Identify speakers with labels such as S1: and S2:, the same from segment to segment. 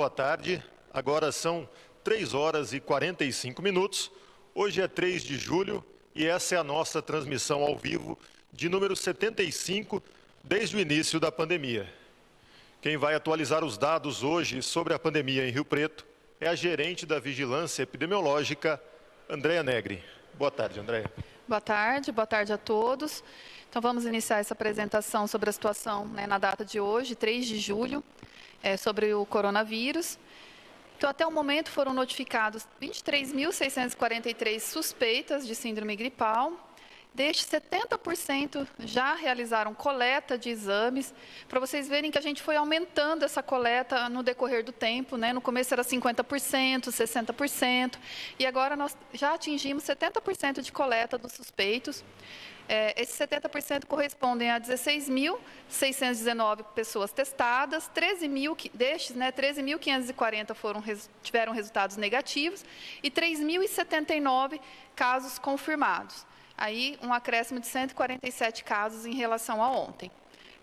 S1: boa tarde. Agora são 3 horas e 45 minutos. Hoje é 3 de julho e essa é a nossa transmissão ao vivo de número 75 desde o início da pandemia. Quem vai atualizar os dados hoje sobre a pandemia em Rio Preto é a gerente da Vigilância Epidemiológica, Andréa Negri. Boa tarde, Andréa.
S2: Boa tarde a todos. Então vamos iniciar essa apresentação sobre a situação na data de hoje, 3 de julho, sobre o coronavírus. Então até o momento foram notificados 23.643 suspeitas de síndrome gripal. Destes, 70% já realizaram coleta de exames, para vocês verem que a gente foi aumentando essa coleta no decorrer do tempo, né? No começo era 50%, 60%, e agora nós já atingimos 70% de coleta dos suspeitos. Esses 70% correspondem a 16.619 pessoas testadas, 13.540 tiveram resultados negativos e 3.079 casos confirmados. Aí, um acréscimo de 147 casos em relação a ontem.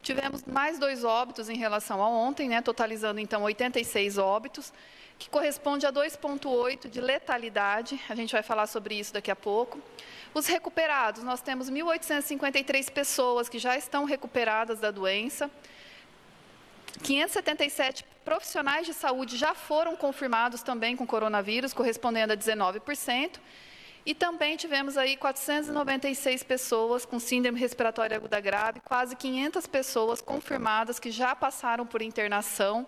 S2: Tivemos mais 2 óbitos em relação a ontem, né, totalizando, então, 86 óbitos, que corresponde a 2,8 de letalidade. A gente vai falar sobre isso daqui a pouco. Os recuperados, nós temos 1.853 pessoas que já estão recuperadas da doença. 577 profissionais de saúde já foram confirmados também com coronavírus, correspondendo a 19%. E também tivemos aí 496 pessoas com síndrome respiratória aguda grave, quase 500 pessoas confirmadas que já passaram por internação,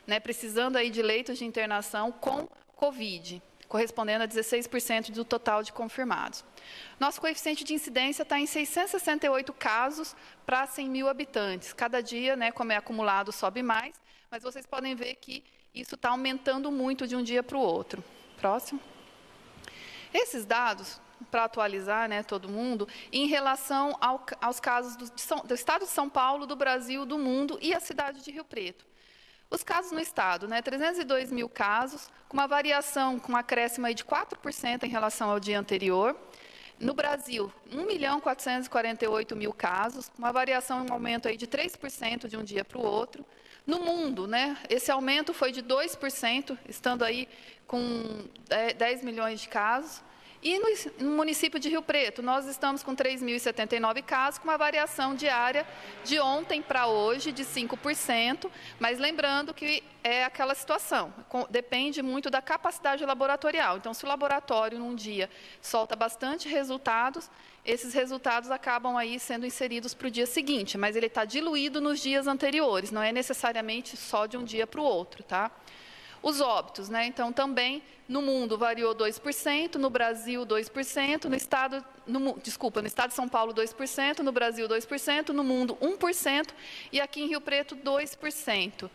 S2: né, precisando aí de leitos de internação com Covid, correspondendo a 16% do total de confirmados. Nosso coeficiente de incidência está em 668 casos para 100 mil habitantes. Cada dia, né, como é acumulado, sobe mais, mas vocês podem ver que isso está aumentando muito de um dia para o outro. Próximo. Esses dados, para atualizar, né, todo mundo, em relação aos casos do Estado de São Paulo, do Brasil, do mundo e a cidade de Rio Preto. Os casos no Estado, né, 302 mil casos, com uma variação, com um acréscimo aí de 4% em relação ao dia anterior. No Brasil, 1.448.000 casos, uma variação, um aumento aí de 3% de um dia para o outro. No mundo, né, esse aumento foi de 2%, estando aí com 10 milhões de casos. E no município de Rio Preto, nós estamos com 3.079 casos, com uma variação diária de ontem para hoje de 5%, mas lembrando que é aquela situação, depende muito da capacidade laboratorial. Então, se o laboratório, num dia, solta bastante resultados, esses resultados acabam aí sendo inseridos para o dia seguinte, mas ele está diluído nos dias anteriores, não é necessariamente só de um dia para o outro, tá? Os óbitos, né? Então, também no mundo variou 2%, no Brasil 2%, no estado de São Paulo 2%, no Brasil 2%, no mundo 1% e aqui em Rio Preto 2%.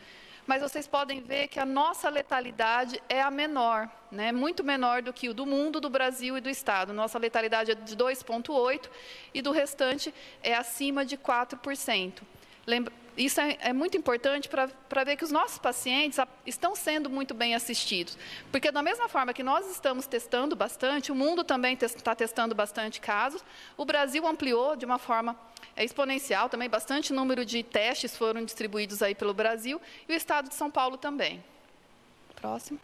S2: Mas vocês podem ver que a nossa letalidade é a menor, né? Muito menor do que o do mundo, do Brasil e do estado. Nossa letalidade é de 2,8% e do restante é acima de 4%. Isso é muito importante para ver que os nossos pacientes estão sendo muito bem assistidos. Porque da mesma forma que nós estamos testando bastante, o mundo também está testando bastante casos, o Brasil ampliou de uma forma exponencial, também bastante número de testes foram distribuídos aí pelo Brasil, e o estado de São Paulo também. Próximo.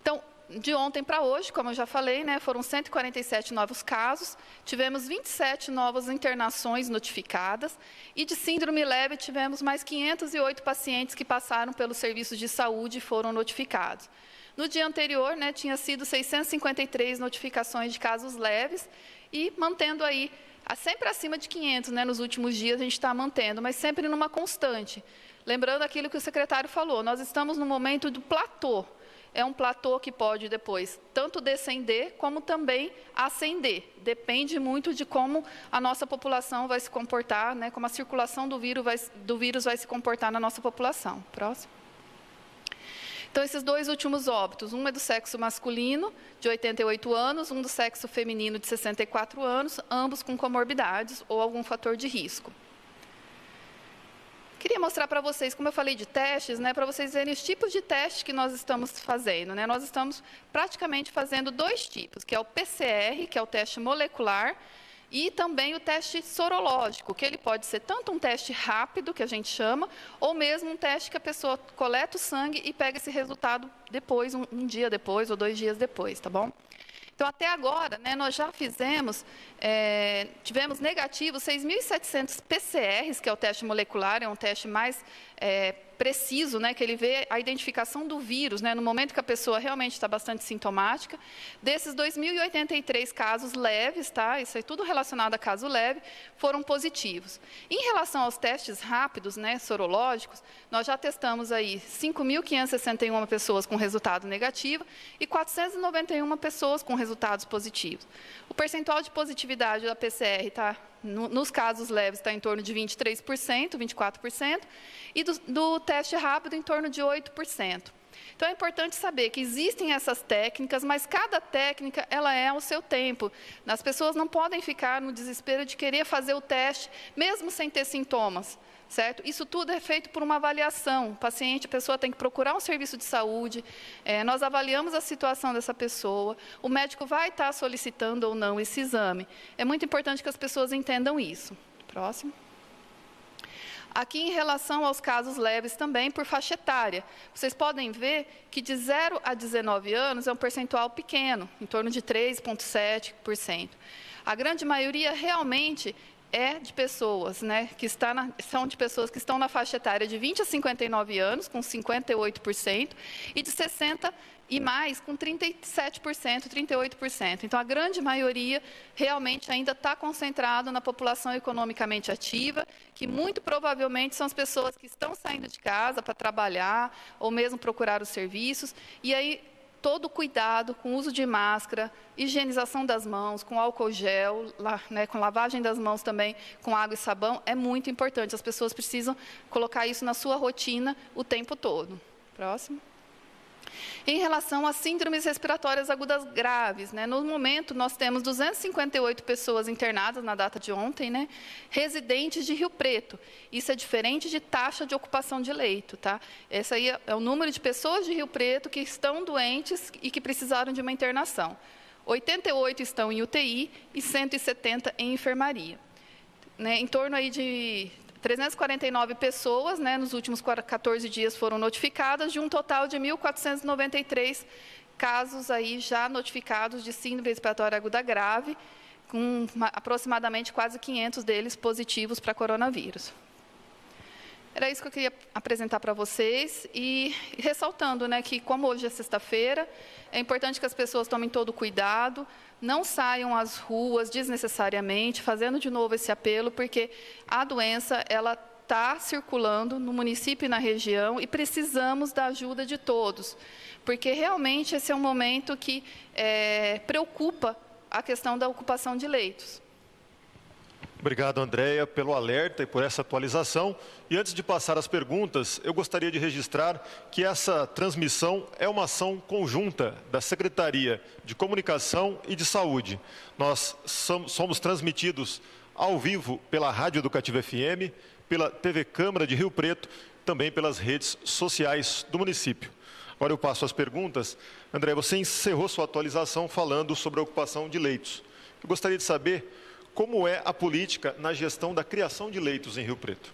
S2: Então, de ontem para hoje, como eu já falei, né, foram 147 novos casos, tivemos 27 novas internações notificadas e de síndrome leve tivemos mais 508 pacientes que passaram pelos serviços de saúde e foram notificados. No dia anterior, né, tinha sido 653 notificações de casos leves e mantendo aí, sempre acima de 500, né, nos últimos dias a gente está mantendo, mas sempre numa constante. Lembrando aquilo que o secretário falou, nós estamos no momento do platô. É um platô que pode depois tanto descender como também ascender. Depende muito de como a nossa população vai se comportar, né, como a circulação do vírus vai se comportar na nossa população. Próximo. Então, esses 2 últimos óbitos, um é do sexo masculino, de 88 anos, um do sexo feminino, de 64 anos, ambos com comorbidades ou algum fator de risco. Queria mostrar para vocês, como eu falei de testes, né, para vocês verem os tipos de testes que nós estamos fazendo, né? Nós estamos praticamente fazendo 2 tipos, que é o PCR, que é o teste molecular, E também o teste sorológico, que ele pode ser tanto um teste rápido, que a gente chama, ou mesmo um teste que a pessoa coleta o sangue e pega esse resultado depois, um dia depois ou 2 dias depois, tá bom? Então, até agora, né, nós já tivemos negativos 6.700 PCRs, que é o teste molecular, é um teste mais preciso, né, que ele vê a identificação do vírus, né, no momento que a pessoa realmente está bastante sintomática. Desses 2.083 casos leves, tá, isso é tudo relacionado a caso leve, foram positivos. Em relação aos testes rápidos, né, sorológicos, nós já testamos aí 5.561 pessoas com resultado negativo e 491 pessoas com resultados positivos. O percentual de positividade da PCR nos casos leves está em torno de 23%, 24%, e do teste rápido em torno de 8%. Então, é importante saber que existem essas técnicas, mas cada técnica ela é ao seu tempo. As pessoas não podem ficar no desespero de querer fazer o teste, mesmo sem ter sintomas. Certo? Isso tudo é feito por uma avaliação. A pessoa tem que procurar um serviço de saúde, nós avaliamos a situação dessa pessoa, o médico vai estar solicitando ou não esse exame. É muito importante que as pessoas entendam isso. Próximo. Aqui, em relação aos casos leves também, por faixa etária, vocês podem ver que de 0 a 19 anos é um percentual pequeno, em torno de 3,7%. A grande maioria realmente é de pessoas, né, são de pessoas que estão na faixa etária de 20 a 59 anos, com 58%, e de 60 e mais, com 37%, 38%. Então, a grande maioria realmente ainda está concentrado na população economicamente ativa, que muito provavelmente são as pessoas que estão saindo de casa para trabalhar, ou mesmo procurar os serviços, e aí todo o cuidado com o uso de máscara, higienização das mãos, com álcool gel, com lavagem das mãos também, com água e sabão, é muito importante. As pessoas precisam colocar isso na sua rotina o tempo todo. Próximo. Em relação às síndromes respiratórias agudas graves, né, no momento nós temos 258 pessoas internadas na data de ontem, né, residentes de Rio Preto. Isso é diferente de taxa de ocupação de leito, tá? Esse aí é o número de pessoas de Rio Preto que estão doentes e que precisaram de uma internação. 88 estão em UTI e 170 em enfermaria. Né, em torno aí de 349 pessoas, né, nos últimos 14 dias foram notificadas, de um total de 1.493 casos aí já notificados de síndrome respiratória aguda grave, com aproximadamente quase 500 deles positivos para coronavírus. Era isso que eu queria apresentar para vocês e ressaltando, né, que como hoje é sexta-feira, é importante que as pessoas tomem todo o cuidado, não saiam às ruas desnecessariamente, fazendo de novo esse apelo, porque a doença ela está circulando no município e na região e precisamos da ajuda de todos, porque realmente esse é um momento que preocupa a questão da ocupação de leitos.
S1: Obrigado, Andréia, pelo alerta e por essa atualização. E antes de passar as perguntas, eu gostaria de registrar que essa transmissão é uma ação conjunta da Secretaria de Comunicação e de Saúde. Nós somos transmitidos ao vivo pela Rádio Educativa FM, pela TV Câmara de Rio Preto, também pelas redes sociais do município. Agora eu passo as perguntas. André, você encerrou sua atualização falando sobre a ocupação de leitos. Eu gostaria de saber como é a política na gestão da criação de leitos em Rio Preto.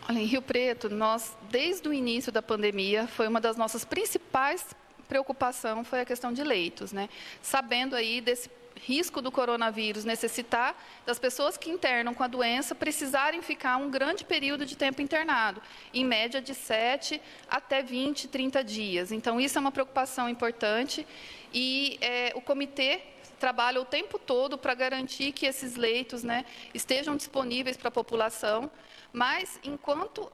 S2: Olha, em Rio Preto, nós, desde o início da pandemia, foi uma das nossas principais preocupações, foi a questão de leitos, né? Sabendo aí desse risco do coronavírus necessitar das pessoas que internam com a doença precisarem ficar um grande período de tempo internado, em média de 7 até 20, 30 dias. Então, isso é uma preocupação importante e o comitê trabalha o tempo todo para garantir que esses leitos, né, estejam disponíveis para a população, mas enquanto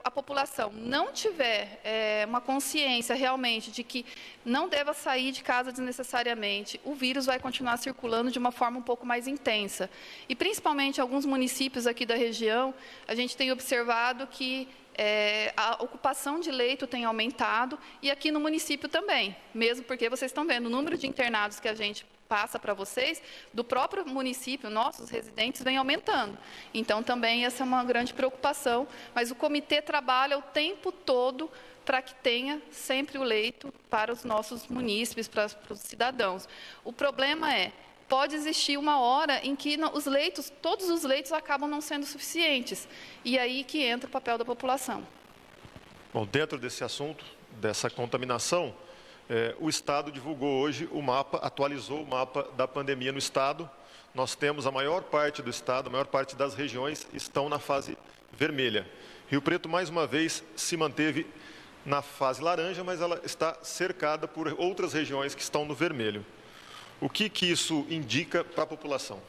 S2: a população não tiver uma consciência realmente de que não deva sair de casa desnecessariamente, o vírus vai continuar circulando de uma forma um pouco mais intensa. E principalmente em alguns municípios aqui da região, a gente tem observado que a ocupação de leito tem aumentado e aqui no município também, mesmo porque vocês estão vendo o número de internados que a gente passa para vocês, do próprio município, nossos residentes, vem aumentando. Então, também essa é uma grande preocupação, mas o comitê trabalha o tempo todo para que tenha sempre o leito para os nossos munícipes, para os cidadãos. O problema pode existir uma hora em que os leitos, todos os leitos acabam não sendo suficientes. E aí que entra o papel da população.
S1: Bom, dentro desse assunto, dessa contaminação, o Estado divulgou hoje o mapa, atualizou o mapa da pandemia no Estado. Nós temos a maior parte do Estado, a maior parte das regiões estão na fase vermelha. Rio Preto, mais uma vez, se manteve na fase laranja, mas ela está cercada por outras regiões que estão no vermelho. O que isso indica para a população?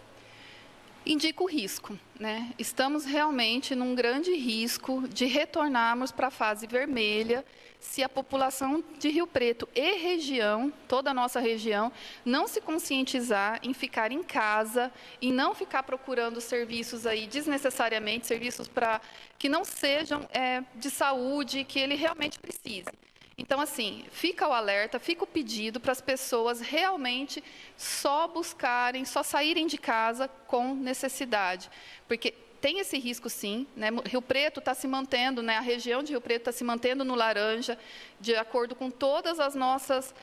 S2: Indica o risco, né? Estamos realmente num grande risco de retornarmos para a fase vermelha se a população de Rio Preto e região, toda a nossa região, não se conscientizar em ficar em casa e não ficar procurando serviços aí desnecessariamente, serviços que não sejam de saúde, que ele realmente precise. Então, assim, fica o alerta, fica o pedido para as pessoas realmente só buscarem, só saírem de casa com necessidade. Porque tem esse risco, sim, né? Rio Preto está se mantendo, né? A região de Rio Preto está se mantendo no laranja, de acordo com todas as nossas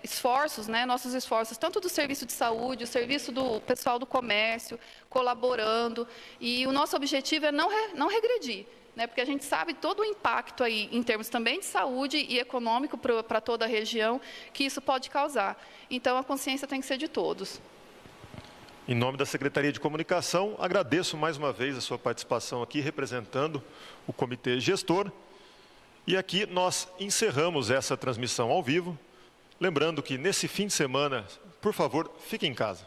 S2: esforços, né? Nossos esforços, tanto do serviço de saúde, o serviço do pessoal do comércio, colaborando. E o nosso objetivo é não regredir. Né, porque a gente sabe todo o impacto aí, em termos também de saúde e econômico para toda a região, que isso pode causar. Então, a consciência tem que ser de todos.
S1: Em nome da Secretaria de Comunicação, agradeço mais uma vez a sua participação aqui, representando o Comitê Gestor. E aqui nós encerramos essa transmissão ao vivo. Lembrando que nesse fim de semana, por favor, fique em casa.